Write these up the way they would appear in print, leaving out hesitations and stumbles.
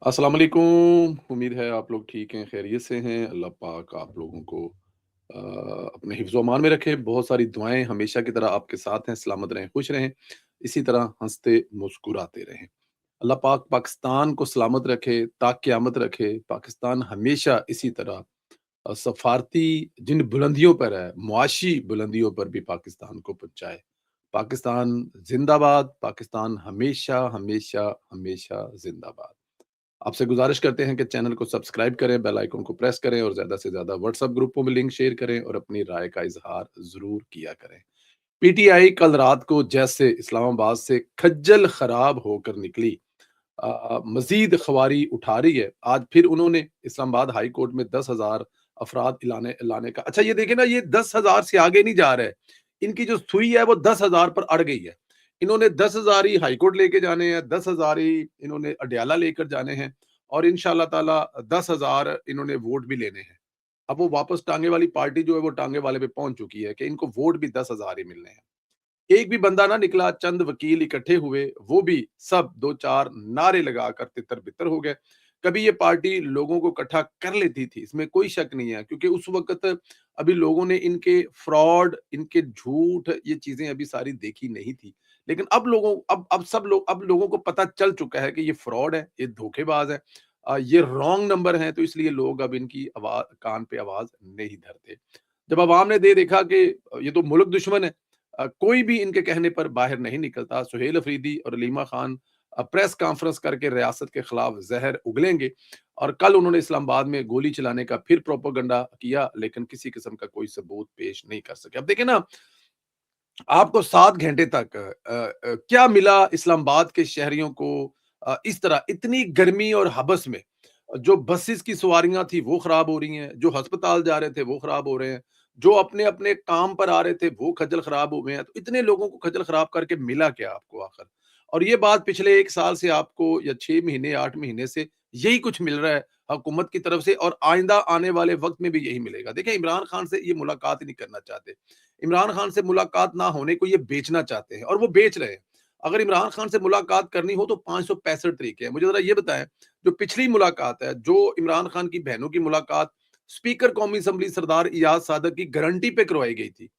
अस्सलाम वालेकुम। उम्मीद है आप लोग ठीक हैं, खैरियत से हैं। अल्लाह पाक आप लोगों को अपने हिफ्ज़-ओ अमान में रखे। बहुत सारी दुआएँ हमेशा की तरह आपके साथ हैं, सलामत रहें, खुश रहें, इसी तरह हँसते मुस्कुराते रहें। अल्लाह पाक पाकिस्तान को सलामत रखे, ता क़यामत रखे। पाकिस्तान हमेशा इसी तरह सफ़ारती जिन बुलंदियों पर है, मुआशी बुलंदियों पर भी पाकिस्तान को पहुँचाए। पाकिस्तान ज़िंदाबाद, पाकिस्तान हमेशा, हमेशा, हमेशा ज़िंदाबाद। आपसे गुज़ारिश करते हैं कि चैनल को सब्सक्राइब करें, बेल आइकन को प्रेस करें और ज़्यादा से ज़्यादा व्हाट्सएप ग्रुपों में लिंक शेयर करें और अपनी राय का इज़हार ज़रूर किया करें। पीटीआई कल रात को जैसे इस्लामाबाद से खज्जल खराब होकर निकली, मज़ीद ख़वारी उठा रही है। आज फिर उन्होंने इस्लामाबाद हाई कोर्ट में 10,000 अफ़राद लाने लाने का अच्छा ये देखिए ना, ये 10,000 से आगे नहीं जा रहा है। इनकी जो सुई है वो 10,000 पर अड़ गई है। इन्होंने 10,000 ही हाई कोर्ट लेके जाने हैं, 10,000 ही इन्होंने अडयाला लेकर जाने हैं और इंशाअल्लाह ताला 10,000 इन्होंने वोट भी लेने हैं। अब वो वापस टांगे वाली पार्टी जो है वो टांगे वाले पे पहुँच चुकी है कि इनको वोट भी 10,000 ही मिलने हैं। एक भी बंदा ना निकला, चंद वकील इकट्ठे हुए, वो भी सब 2-4 नारे लगाकर तितर-बितर हो गए। कभी ये पार्टी लोगों को इकट्ठा कर लेती थी, इसमें कोई शक नहीं है क्योंकि उस वक़्त अभी लोगों ने इनके फ्रॉड, इनके झूठ, ये चीज़ें अभी सारी देखी नहीं थी। लेकिन अब लोगों को पता चल चुका है कि ये फ्रॉड है, ये धोखेबाज है, ये रॉन्ग नंबर हैं, तो इसलिए लोग अब इनकी कान पे आवाज़ नहीं धरते। जब अवाम ने देखा कि ये तो मुल्क दुश्मन है, कोई भी इनके कहने पर बाहर नहीं निकलता। सुहेल अफरीदी और अलीमा खान प्रेस कॉन्फ्रेंस करके रियासत के खिलाफ जहर उगलेंगे और कल उन्होंने इस्लामाबाद में गोली चलाने का फिर प्रोपेगेंडा किया, लेकिन किसी किस्म का कोई सबूत पेश नहीं कर सके। अब देखिए ना, आपको 7 घंटे तक क्या मिला इस्लामाबाद के शहरियों को, इस तरह इतनी गर्मी और हबस में? जो बसेस की सवारियाँ थी वो खराब हो रही हैं, जो अस्पताल जा रहे थे वो खराब हो रहे हैं, जो अपने-अपने काम पर आ रहे थे वो खज्जल खराब हो गए हैं। तो इतने लोगों को खज्जल खराब करके मिला क्या आपको आखिर? और ये बात पिछले 1 साल से आपको या 6 महीने, 8 महीने से यही कुछ मिल रहा है हुकूमत की तरफ से और आइंदा आने वाले वक़्त में भी यही मिलेगा। देखिए, इमरान खान से ये मुलाकात ही नहीं करना चाहते। इमरान खान से मुलाकात ना होने को ये बेचना चाहते हैं और वो बेच रहे हैं। अगर इमरान खान से मुलाकात करनी हो तो 565 तरीके हैं। मुझे ज़रा ये बताएँ, जो पिछली मुलाकात है, जो इमरान खान की बहनों की मुलाकात स्पीकर कौमी असम्बली सरदार इयाज सादक की गारंटी पे करवाई गई थी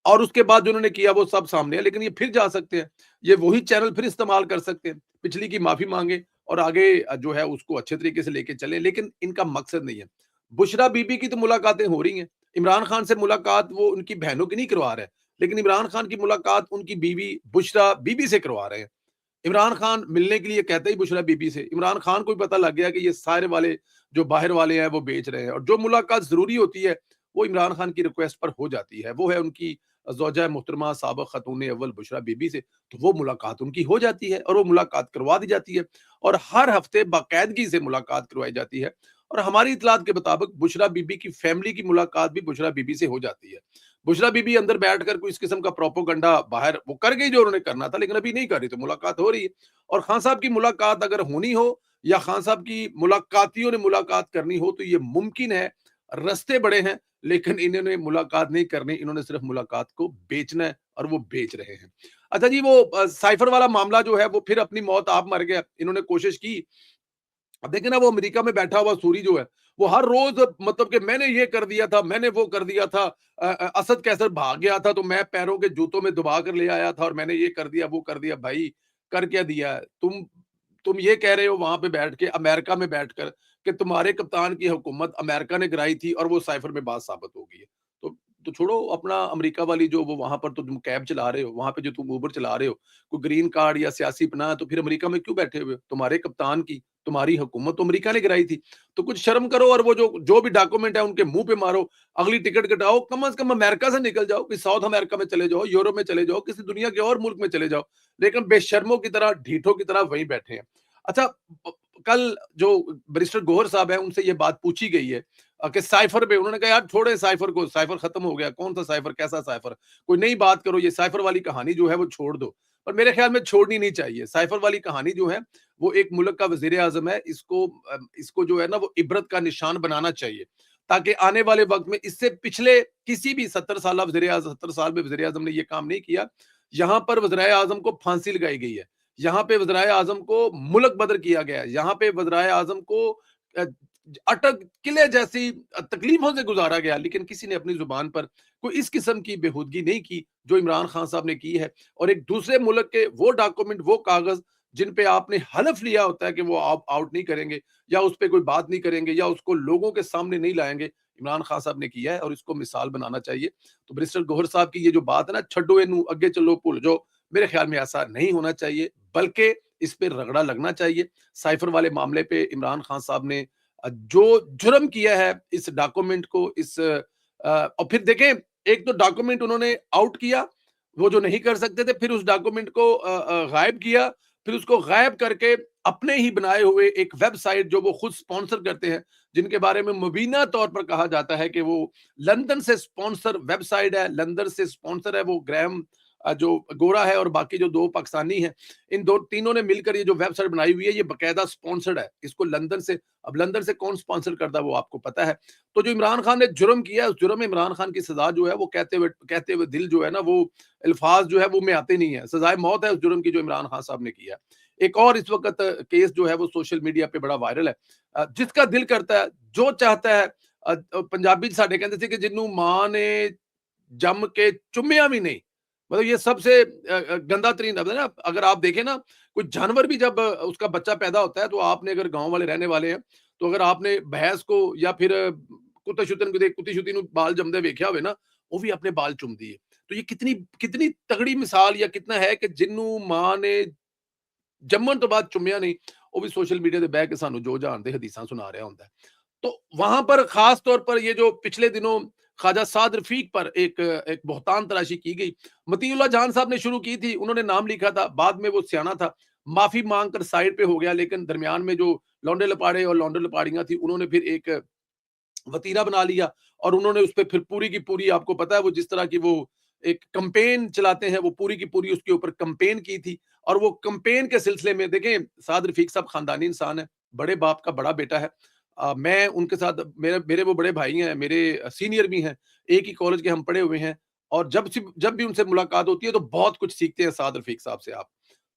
और उसके बाद जो उन्होंने किया वो सब सामने है, लेकिन ये फिर जा सकते हैं। ये वही चैनल फिर इस्तेमाल कर सकते हैं। पिछली की माफ़ी माँगे और आगे जो है उसको अच्छे तरीके से लेके चलें, लेकिन इनका मकसद नहीं है। बुशरा बीबी की तो मुलाकातें हो रही हैं। इमरान खान से मुलाकात वो उनकी बहनों की नहीं करवा रहे हैं, लेकिन इमरान खान की मुलाकात उनकी बीवी बुशरा बीबी से करवा रहे हैं। इमरान खान मिलने के लिए कहते ही बुशरा बीबी से, इमरान खान को भी पता लग गया कि ये सारे वाले जो बाहर वाले हैं वो बेच रहे हैं और जो मुलाकात ज़रूरी होती है, वो इमरान खान की रिक्वेस्ट पर हो जाती है। वो है उनकी ज़ौजा मोहतरमा साबिक़ ख़ातून अव्वल बुशरा बीबी से, तो वो मुलाकात उनकी हो जाती है और वो मुलाकात करवा दी जाती है और हर हफ़्ते बाकायदगी से मुलाकात करवाई जाती है और हमारी इत्तलात के मुताबिक बुशरा बीबी की फैमिली की मुलाकात भी बुशरा बीबी से हो जाती है। बुशरा बीबी अंदर बैठकर कोई इस किस्म का प्रोपेगेंडा बाहर वो कर गई जो उन्होंने करना था, लेकिन अभी नहीं कर रही, तो मुलाकात हो रही है। और खान साहब की मुलाकात अगर होनी हो या खान साहब की मुलाकातियों ने मुलाकात करनी हो तो ये मुमकिन है। रास्ते बड़े हैं, लेकिन इन्होंने मुलाकात नहीं करनी, इन्होंने सिर्फ मुलाकात को बेचना है और वो बेच रहे हैं। अच्छा जी, वो साइफर वाला मामला जो है वो फिर अपनी मौत आप मर गया। इन्होंने कोशिश की। अब देखिए ना, वो अमेरिका में बैठा हुआ सूरी जो है, वो हर रोज मतलब कि मैंने ये कर दिया था, मैंने वो कर दिया था, असद कैसर भाग गया था तो मैं पैरों के जूतों में दबा कर ले आया था और मैंने ये कर दिया वो कर दिया। भाई, कर क्या दिया है? तुम ये कह रहे हो वहां पे बैठ के, अमेरिका में बैठकर, कि तुम्हारे कप्तान की हुकूमत अमेरिका ने गिराई थी और वो साइफर में बात साबित हो गई है। तो तो छोड़ो अपना अमेरिका वाली जो वो वहां पर तो तुम कैब चला रहे हो, वहां पे जो तुम उबर चला रहे हो, कोई ग्रीन कार्ड या सियासी पनाह, तो फिर अमेरिका में क्यों बैठे हुए हो? तुम्हारे कप्तान की, तुम्हारी हुकूमत तो अमेरिका ने गिराई थी। तो कुछ शर्म करो और वो जो जो भी डॉक्यूमेंट है उनके मुंह पे मारो। अगली टिकट कटाओ, कम से कम अमेरिका से निकल जाओ, कि साउथ अमेरिका में चले जाओ, यूरोप में चले जाओ, किसी दुनिया के और मुल्क में चले जाओ। लेकिन बेशर्मों की तरह, ढीठों की तरह वहीं बैठे हैं। अच्छा, कल जो बैरिस्टर गोहर साहब है उनसे ये बात पूछी गई है कि साइफर पे, उन्होंने कहा यार छोड़े साइफर को, साइफर खत्म हो गया, कौन सा साइफर, कैसा साइफर, कोई नई बात करो, ये साइफर वाली कहानी जो है वो छोड़ दो। पर मेरे ख्याल में छोड़नी नहीं चाहिए। साइफर वाली कहानी जो है वो एक मुल्क का वजीर आजम है, इसको जो है ना वो इबरत का निशान बनाना चाहिए, ताकि आने वाले वक्त में इससे पिछले किसी भी 70 साल में वजीर आजम ने ये काम नहीं किया। यहाँ पर वजीर आजम को फांसी लगाई गई है। यहाँ पे वज़ीर-ए-आज़म को मुल्क बदर किया गया है, यहाँ पे वज़ीर-ए-आज़म को अ, अटक किले जैसी तकलीफों से गुज़ारा गया, लेकिन किसी ने अपनी ज़ुबान पर कोई इस किस्म की बेहूदगी नहीं की, जो इमरान खान साहब ने की है। और एक दूसरे मुल्क के वो डॉक्यूमेंट, वो कागज़ जिन पे आपने हलफ़ लिया होता है कि वो आप आउट नहीं करेंगे या उस पे कोई बात नहीं करेंगे या उसको लोगों के सामने नहीं लाएँगे, इमरान खान साहब ने किया है और इसको मिसाल बनाना चाहिए। तो बैरिस्टर गौहर साहब की ये जो बात है ना, छड्डो इन्हू आगे चलो भुल जाओ, मेरे ख्याल में ऐसा नहीं होना चाहिए, बल्कि इस पे रगड़ा लगना चाहिए। साइफर वाले मामले पे इमरान खान साहब ने जो जुर्म किया है इस डॉक्यूमेंट को, और फिर देखें, एक तो डॉक्यूमेंट उन्होंने आउट किया, वो जो नहीं कर सकते थे, फिर उस डॉक्यूमेंट को गायब किया, फिर उसको गायब करके अपने ही बनाए हुए एक वेबसाइट जो वो खुद स्पॉन्सर करते हैं, जिनके बारे में मुबीना तौर पर कहा जाता है कि वो लंदन से स्पॉन्सर वेबसाइट है, लंदन से स्पॉन्सर है वो ग्रैहम, जो गोरा है और बाकी जो 2 पाकिस्तानी हैं, इन 2 तीनों ने मिलकर ये जो वेबसाइट बनाई हुई है, ये बाकायदा स्पॉन्सर्ड है। इसको लंदन से, अब लंदन से कौन स्पॉन्सर करता है वो आपको पता है। तो जो इमरान खान ने जुर्म किया है, उस जुर्म में इमरान खान की सज़ा जो है वो कहते हुए दिल जो है ना, वो अल्फाज़ जो है वो में आते नहीं है। सज़ाए मौत है उस जुर्म की जो इमरान खान साहब ने किया है। एक और इस वक़्त केस जो है वो सोशल मीडिया पे बड़ा वायरल है। जिसका दिल करता है, जो चाहता है, पंजाबी साडे कहते थे कि जिन्नू माँ ने जम के चुम्मिया भी नहीं, मतलब ये सबसे गंदा तरीन लफ्ज़ है ना। अगर आप देखें ना, कोई जानवर भी जब उसका बच्चा पैदा होता है, तो आपने अगर गाँव वाले रहने वाले हैं, तो अगर आपने भैंस को या फिर कुत्ते-शुत्ते को कुत्ती-शुत्ती ਨੂੰ बाल जमदे वेख्या होवे ना, वो भी अपने बाल चुमदी है। तो ये कितनी कितनी तगड़ी मिसाल या कितना है कि जिन्नू माँ ने जम्मण तो बाद चुम्मिया नहीं, वो भी सोशल मीडिया ते बह के सानू जो जहान दे हदीसां सुना रहा होंदा है। तो वहां पर खास तौर पर ये जो पिछले दिनों ख्वाजा साद रफीक पर एक बहुतान तराशी की गई, मतीउल्लाह जान साहब ने शुरू की थी, उन्होंने नाम लिखा था, बाद में वो सियाना था, माफी मांग कर साइड पे हो गया, लेकिन दरमियान में जो लौंडे लपाड़े और लौंडे लपाड़ियां थी, उन्होंने फिर एक वतीरा बना लिया और उन्होंने उस पे फिर पूरी की पूरी, आपको पता है वो जिस तरह की वो एक कैंपेन चलाते हैं, वो पूरी की पूरी उसके ऊपर कैंपेन की थी। और वो कैंपेन के सिलसिले में देखें, साद रफीक साहब खानदानी इंसान है, बड़े बाप का बड़ा बेटा है। मैं उनके साथ, मेरे मेरे वो बड़े भाई हैं, मेरे सीनियर भी हैं, एक ही कॉलेज के हम पढ़े हुए हैं। और जब भी उनसे मुलाकात होती है तो बहुत कुछ सीखते हैं साद रफीक साहब से आप।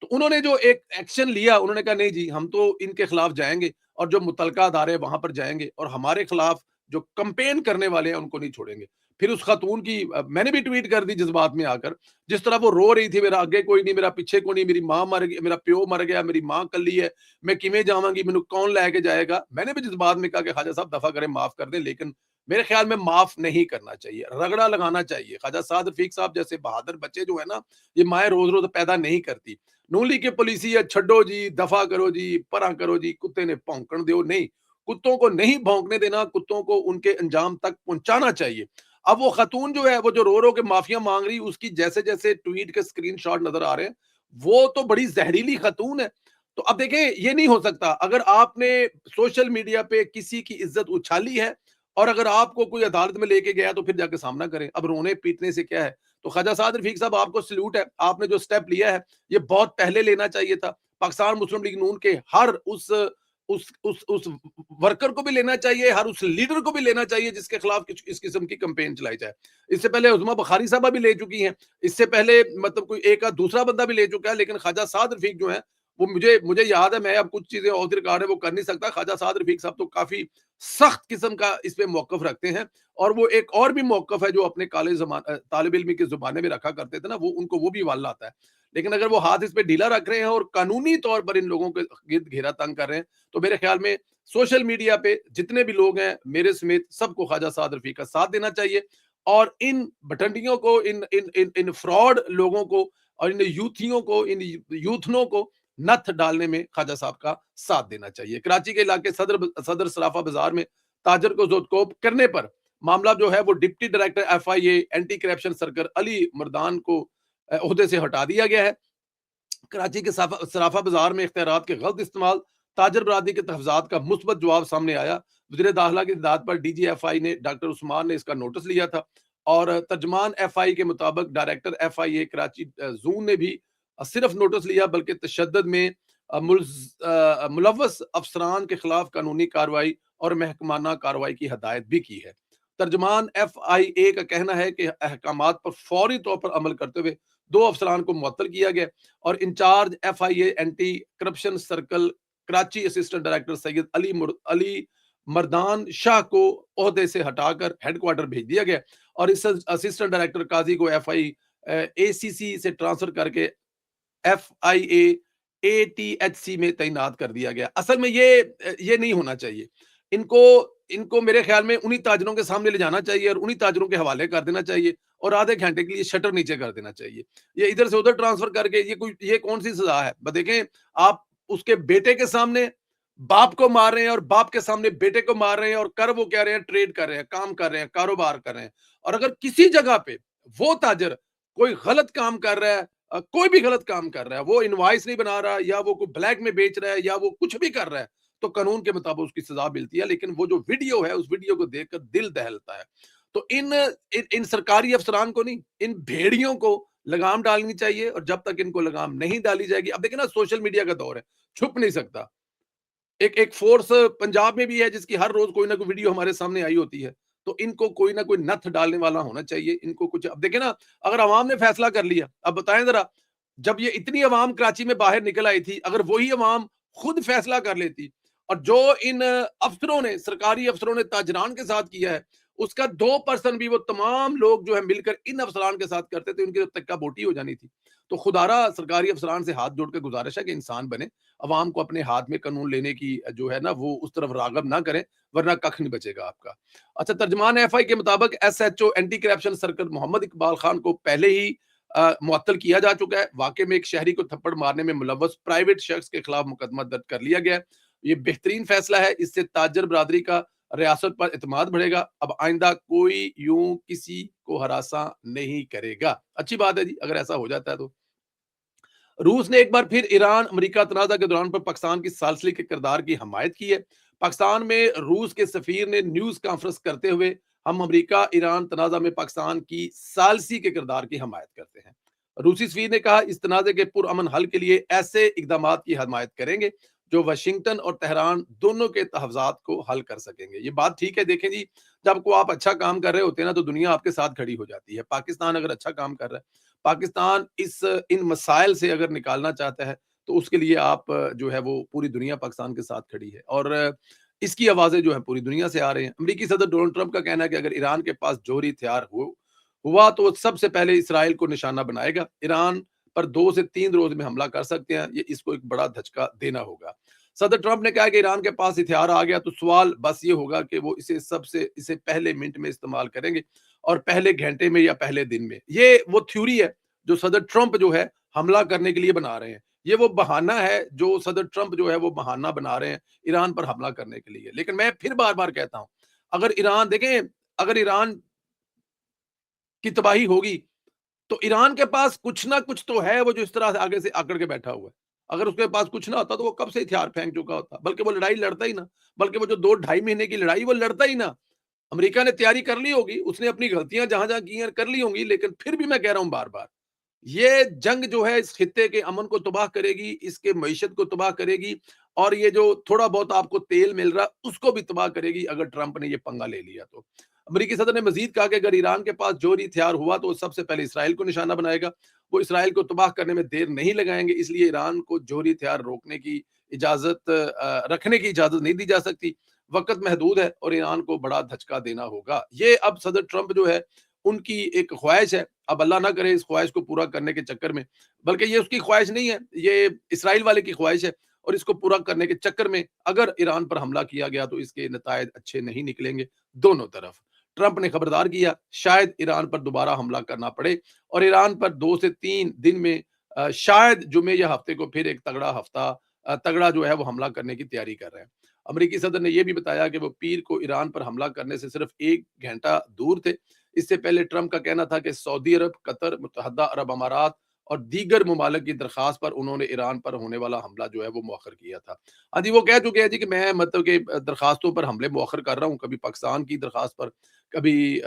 तो उन्होंने जो एक एक्शन लिया, उन्होंने कहा नहीं जी, हम तो इनके खिलाफ जाएंगे और जो मुतलका अदारे वहां पर जाएंगे और हमारे खिलाफ जो कंपेन करने वाले हैं उनको नहीं छोड़ेंगे। फिर उस खातून की मैंने भी ट्वीट कर दी जज्बात में आकर, जिस तरह वो रो रही थी, मेरा आगे कोई नहीं, मेरा पीछे कोई नहीं, मेरी माँ मर गई, मेरा प्यो मर गया, मेरी माँ कल्ली है, मैं किमें जावांगी, मैनू कौन लेके जाएगा। मैंने भी जज्बात में कहा कि ख्वाजा साहब दफा करें, माफ कर दें, लेकिन मेरे ख्याल में माफ नहीं करना चाहिए, रगड़ा लगाना चाहिए। ख्वाजा साद रफीक साहब जैसे बहादुर बच्चे जो है ना, ये माए रोज रोज पैदा नहीं करती। नून लीग की पॉलिसी है, छड्डो जी, दफा करो जी, परा करो जी, कुत्ते ने भौंकण दो, नहीं, कुत्तों को नहीं भौंकने देना, कुत्तों को उनके अंजाम तक पहुंचाना चाहिए। अब वो खातून जो है, वो जो रो रो के माफिया मांग रही, उसकी जैसे जैसे ट्वीट के स्क्रीनशॉट नजर आ रहे हैं, वो तो बड़ी जहरीली खातून है। तो अब देखें, ये नहीं हो सकता, अगर आपने सोशल मीडिया पे किसी की इज्जत उछाली है और अगर आपको कोई अदालत में लेके गया, तो फिर जाके सामना करें। अब रोने पीटने से क्या है। तो ख्वाजा साद रफीक साहब, आपको सल्यूट है, आपने जो स्टेप लिया है ये बहुत पहले लेना चाहिए था। पाकिस्तान मुस्लिम लीग नून के हर उस वर्कर को भी लेना चाहिए, हर उस लीडर को भी लेना चाहिए जिसके खिलाफ इस किस्म की कैंपेन चलाई जाए। इससे पहले उज़मा बुखारी साहबा भी ले चुकी हैं, इससे पहले मतलब कोई एक आध दूसरा बंदा भी ले चुका है, लेकिन ख्वाजा साद रफीक जो है, वो मुझे मुझे याद है, मैं अब कुछ चीजें ऑफ द रिकॉर्ड है वो कर नहीं सकता, ख्वाजा साद रफीक साहब तो काफी सख्त किस्म का इस पे मौकफ रखते हैं। और वो एक और भी मौकफ है जो अपने तालिब इल्मी के जुबाने में रखा करते थे ना, वो उनको वो भी वाल आता है। लेकिन अगर वो हाथ इस पे ढीला रख रहे हैं और कानूनी तौर पर इन लोगों के गिर्द घेरा तंग कर रहे हैं, तो मेरे ख्याल में सोशल मीडिया पे जितने भी लोग हैं, मेरे समेत, सबको ख्वाजा साद रफीक का साथ देना चाहिए और इन भटंडियों को, इन इन इन इन फ्रॉड लोगों को और इन यूथियों को, इन यूथनों को नत्थ डालने में ख्वाजा साहब का साथ देना चाहिए। कराची के इलाके सदर सराफा बाजार में ताजर को जोतकोप करने पर मामला जो है वो deputy director FIA anti corruption circle Ali Mardan को ओहदे से हटा दिया गया है। कराची के सराफा बाजार में इख्तियारात के गलत इस्तेमाल, ताजर बरादरी के तहफात का मुस्बत जवाब सामने आया। वज़ीर दाखिला की हिदायत पर डीजीएफआई ने, डॉक्टर उस्मान ने इसका नोटिस लिया था और तर्जमान एफआई के मुताबिक डायरेक्टर एफआईए कराची जोन ने भी सिर्फ नोटिस लिया, बल्कि तशद्दुद में मुलव्वस अफसरान के खिलाफ कानूनी कार्रवाई और महकमाना कार्रवाई की हदायत भी की है। तर्जमान एफआईए का कहना है कि अहकामात पर फौरी तौर पर अमल करते हुए 2 अफसरान को मुअत्तल किया गया और incharge FIA anti corruption circle Karachi assistant director Syed Ali Mardan Shah को ओहदे से हटाकर हेडक्वार्टर भेज दिया गया और इस असिस्टेंट डायरेक्टर काजी को एसीसी से ट्रांसफर करके एफआईए एटीएचसी में तैनात कर दिया गया। असल में ये नहीं होना चाहिए। इनको इनको मेरे ख्याल में उन्हीं ताजरों के सामने ले जाना चाहिए और उन्हीं ताजरों के हवाले कर देना चाहिए और आधे घंटे के लिए शटर नीचे कर देना चाहिए। ये इधर से उधर ट्रांसफर करके ये कौन सी सजा है? देखें, आप उसके बेटे के सामने बाप को मार रहे हैं और बाप के सामने बेटे को मार रहे हैं और कर वो कह रहे हैं ट्रेड कर रहे हैं, काम कर रहे हैं, कारोबार कर रहे हैं। और अगर किसी जगह पे वो ताजर कोई गलत काम कर रहा है, कोई भी गलत काम कर रहा है, वो इनवॉइस नहीं बना रहा या वो कोई ब्लैक में बेच रहा है या वो कुछ भी कर रहा है, तो कानून के मुताबिक उसकी सजा मिलती है। लेकिन वो जो वीडियो है, उस वीडियो को देखकर दिल दहलता है। तो इन सरकारी अफसरान को नहीं, इन भेड़ियों को लगाम डालनी चाहिए और जब तक इनको लगाम नहीं डाली जाएगी, अब देखिए ना, सोशल मीडिया का दौर है, छुप नहीं सकता। एक एक फोर्स पंजाब में भी है जिसकी हर रोज कोई ना कोई वीडियो हमारे सामने आई होती है। तो इनको कोई ना कोई नत्थ डालने वाला होना चाहिए। इनको कुछ, अब देखिए ना, अगर अवाम ने फैसला कर लिया, अब बताएं जरा, जब ये इतनी अवाम कराची में बाहर निकल आई थी, अगर वही अवाम खुद फैसला कर लेती और जो इन अफसरों ने, सरकारी अफसरों ने ताजरान के साथ किया है, उसका 2% भी वो तमाम लोग जो है मिलकर इन अफसरान के साथ करते थे, उनकी तो तक्का बोटी हो जानी थी। तो खुदारा सरकारी अफसरान से हाथ जोड़कर गुजारिश है कि इंसान बने, अवाम को अपने हाथ में कानून लेने की जो है ना, वो उस तरफ रागब ना करें, वरना कख नहीं बचेगा आपका। अच्छा, तर्जमान एफआई के मुताबिक SHO anti corruption circle Mohammad Iqbal Khan को पहले ही मुअत्तल किया जा चुका है। वाकई में एक शहरी को थप्पड़ मारने में मुलव्वस प्राइवेट शख्स के खिलाफ मुकदमा दर्ज कर लिया गया है। ये बेहतरीन फैसला है, इससे ताजर बरादरी का रियासत पर एतमाद बढ़ेगा। अब आइंदा कोई यूं किसी को हरासा नहीं करेगा। अच्छी बात है जी, अगर ऐसा हो जाता है तो। रूस ने एक बार फिर ईरान अमेरिका तनाज़ा के दौरान पर पाकिस्तान की सालसली के किरदार की हमायत की है। पाकिस्तान में रूस के सफीर ने न्यूज कॉन्फ्रेंस करते हुए हम अमेरिका ईरान तनाज़ा में पाकिस्तान की सालसी के किरदार की हमायत करते हैं। रूसी सफीर ने कहा, इस तनाज़े के पुरअमन हल के लिए ऐसे इकदाम की हमायत करेंगे जो वाशिंगटन और तेहरान दोनों के तहफ़्ज़ात को हल कर सकेंगे। ये बात ठीक है। देखें जी, जब को आप अच्छा काम कर रहे होते हैं ना, तो दुनिया आपके साथ खड़ी हो जाती है। पाकिस्तान अगर अच्छा काम कर रहा है, पाकिस्तान इन मसाइल से अगर निकालना चाहता है, तो उसके लिए आप जो है वो पूरी दुनिया पाकिस्तान के साथ खड़ी है और इसकी आवाज़ें जो है पूरी दुनिया से आ रही हैं। अमेरिकी सदर डोनाल्ड ट्रंप का कहना है कि अगर ईरान के पास जौहरी हथियार हुआ तो वो सबसे पहले इसराइल को निशाना बनाएगा। ईरान पर 2 से 3 रोज में हमला कर सकते हैं। ये इसको एक बड़ा धचका देना होगा। सदर ट्रंप ने कहा कि ईरान के पास हथियार आ गया तो सवाल बस ये होगा कि वो इसे पहले मिनट में इस्तेमाल करेंगे और पहले घंटे में या पहले दिन में। ये वो थ्योरी है जो सदर ट्रंप जो है हमला करने के लिए बना रहे हैं। ये वो बहाना है जो सदर ट्रंप जो है वो बहाना बना रहे हैं ईरान पर हमला करने के लिए। लेकिन मैं फिर बार-बार कहता हूं, अगर ईरान देखें, अगर ईरान की तबाही होगी तो ईरान के पास कुछ ना कुछ तो है, वो जो इस तरह से आगे से आकड़ के बैठा हुआ है। अगर उसके पास कुछ ना होता तो वो कब से हथियार फेंक चुका होता, बल्कि वो लड़ाई लड़ता ही ना। बल्कि वो जो 2 ढाई महीने की लड़ाई वो लड़ता ही ना। अमेरिका ने तैयारी कर ली होगी, उसने अपनी गलतियां जहां जहां की हैं कर ली होंगी, लेकिन फिर भी मैं कह रहा हूं बार बार, ये जंग जो है इस खित्ते के अमन को तबाह करेगी, इसके मईशत को तबाह करेगी और ये जो थोड़ा बहुत आपको तेल मिल रहा उसको भी तबाह करेगी अगर ट्रंप ने ये पंगा ले लिया तो। अमेरिकी सदर ने मजीद कहा कि अगर ईरान के पास जौहरी हथियार हुआ तो वो सबसे पहले इसराइल को निशाना बनाएगा। वो इसराइल को तबाह करने में देर नहीं लगाएंगे, इसलिए ईरान को जौहरी हथियार रखने की इजाजत नहीं दी जा सकती। वक्त महदूद है और ईरान को बड़ा धचका देना होगा। ये अब सदर ट्रंप जो है उनकी एक ख्वाहिश है। अब अल्लाह ना करे इस ख्वाहिश को पूरा करने के चक्कर में, बल्कि ये उसकी ख्वाहिश नहीं है, ये इसराइल वाले की ख्वाहिश है और इसको पूरा करने के चक्कर में अगर ईरान पर हमला किया गया तो इसके नतायज अच्छे नहीं निकलेंगे दोनों तरफ। ट्रंप ने खबरदार किया, शायद ईरान पर दोबारा हमला करना पड़े और ईरान पर 2 से 3 दिन में शायद जुमे या हफ्ते को फिर एक तगड़ा जो है वो हमला करने की तैयारी कर रहे हैं। अमेरिकी सदर ने यह भी बताया कि वो पीर को ईरान पर हमला करने से सिर्फ 1 घंटा दूर थे। इससे पहले ट्रंप का कहना था कि सऊदी अरब, कतर, मुत्तहदा अरब अमारात और दीगर ममालिक की दरखास्त पर उन्होंने ईरान पर होने वाला हमला जो है वो मौखर किया था। हाँ जी, वो कह चुके हैं जी कि मैं मतलब कि दरखास्तों पर हमले मौखर कर रहा हूँ, कभी पाकिस्तान की दरखास्त पर, कभी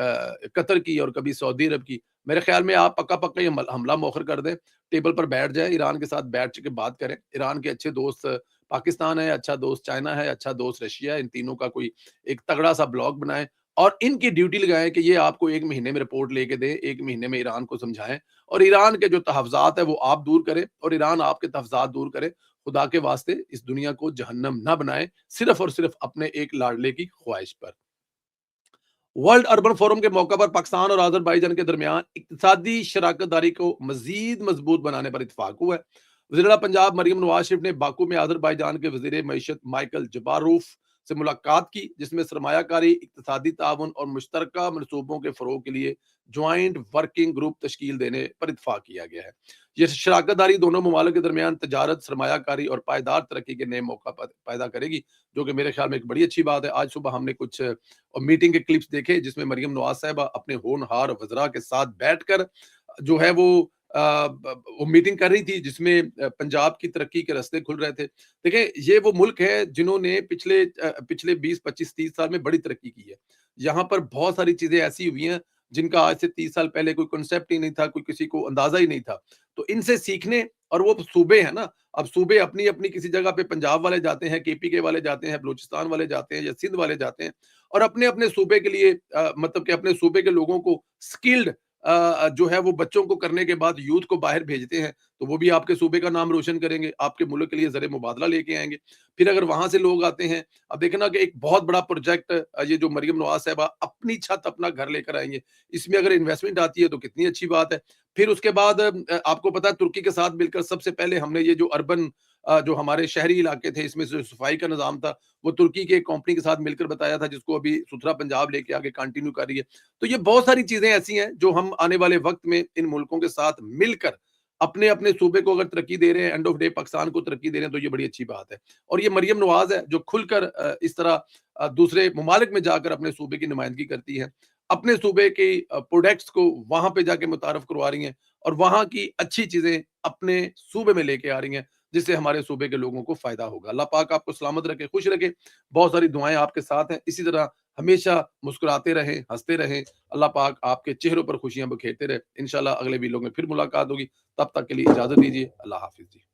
कतर की और कभी सऊदी अरब की। मेरे ख्याल में आप पक्का-पक्का ये हमला मौखर कर दें, टेबल पर बैठ जाएँ, ईरान के साथ बैठ के बात करें। ईरान के अच्छे दोस्त पाकिस्तान है, अच्छा दोस्त चाइना है, अच्छा दोस्त रशिया है, इन तीनों का कोई एक तगड़ा-सा ब्लॉक बनाएँ, और इनकी ड्यूटी लगाएँ कि ये आपको 1 महीने में रिपोर्ट लेके दें, 1 महीने में ईरान को समझाएँ और ईरान के जो तहफ़्ज़ात हैं वो आप दूर करें और ईरान आपके तहफ़्ज़ात दूर करे। खुदा के वास्ते इस दुनिया को जहन्नम ना बनाएँ, सिर्फ़ और सिर्फ़ अपने एक लाडले की ख़्वाहिश पर। वर्ल्ड अर्बन फोरम के मौका पर पाकिस्तान और अज़रबैजान के दरमियान इक़्तिसादी शराकत-दारी को मज़ीद मज़बूत बनाने पर इत्तेफ़ाक हुआ है। वज़ीर आला पंजाब मरियम नवाज़ शरीफ ने बाकू में अज़रबैजान के वज़ीर मईशत माइकल जबारूफ से मुलाकात की, जिसमें सरमायाकारी, इक़्तिसादी ताउन और मुश्तरका मनसूबों के फ़रोग़ के लिए जॉइंट वर्किंग ग्रुप तश्कील देने पर इत्तेफ़ाक किया गया है। ये शराकत-दारी दोनों ममालिक के दरमियान तजारत, सरमायाकारी और पायदार तरक्की के नए मौका पैदा करेगी, जो कि मेरे ख़्याल में एक बड़ी अच्छी बात है। आज सुबह हमने कुछ मीटिंग के क्लिप्स देखे जिसमें मरियम नवाज़ साहिबा अपने होनहार वज़रा के साथ बैठकर जो है अ, वो मीटिंग कर रही थी, जिसमें पंजाब की तरक्की के रास्ते खुल रहे थे। देखिए, ये वो मुल्क है जिन्होंने पिछले 20, 25, 30 साल में बड़ी तरक्की की है। यहाँ पर बहुत सारी चीज़ें ऐसी हुई हैं जिनका आज से 30 साल पहले कोई कांसेप्ट ही नहीं था, कोई किसी को अंदाज़ा ही नहीं था। तो इनसे सीखने, और वो सूबे हैं ना, अब सूबे अपनी-अपनी किसी जगह पे पंजाब वाले जाते हैं, केपीके वाले जाते हैं, बलूचिस्तान वाले जाते हैं या सिंध वाले जाते हैं और अपने-अपने सूबे के लिए मतलब कि अपने सूबे के लोगों को स्किल्ड जो है वो बच्चों को करने के बाद यूथ को बाहर भेजते हैं, तो वो भी आपके सूबे का नाम रोशन करेंगे, आपके मुल्क के लिए ज़र मुबादला लेके आएँगे। फिर अगर वहाँ से लोग आते हैं, अब देखना कि एक बहुत बड़ा प्रोजेक्ट ये जो मरियम नवाज़ साहिबा अपनी छत अपना घर लेकर आएँगे, इसमें अगर इन्वेस्टमेंट आती है तो कितनी अच्छी बात है। फिर उसके बाद आपको पता है तुर्की के साथ मिलकर सबसे पहले हमने ये जो अर्बन जो हमारे शहरी इलाके थे, इसमें जो सफाई का निज़ाम था, वो तुर्की की एक कंपनी के साथ मिलकर बताया था, जिसको अभी सुथरा पंजाब लेके आगे कंटिन्यू कर रही है। तो ये बहुत सारी चीज़ें ऐसी हैं जो हम आने वाले वक़्त में इन मुल्कों के साथ मिलकर अपने-अपने सूबे को अगर तरक्की दे रहे हैं, एंड ऑफ डे पाकिस्तान को तरक्की दे रहे हैं, तो ये बड़ी अच्छी बात है। और ये मरियम नवाज़ है जो खुलकर इस तरह दूसरे ममालिक में जाकर अपने सूबे की नुमाइंदगी करती है। अपने सूबे के प्रोडक्ट्स को वहाँ पे जाके मुतारफ़ करवा रही हैं और वहाँ की अच्छी चीज़ें अपने सूबे में लेके आ रही हैं, जिससे हमारे सूबे के लोगों को फ़ायदा होगा। अल्लाह पाक आपको सलामत रखे, खुश रखे। बहुत सारी दुआएँ आपके साथ हैं। इसी तरह हमेशा मुस्कुराते रहें, हँसते रहें। अल्लाह पाक आपके चेहरों पर खुशियाँ बिखेरते रहे। इंशाअल्लाह अगले वीडियो में फिर मुलाकात होगी। तब तक के लिए इजाज़त दीजिए। अल्लाह हाफ़िज़ जी।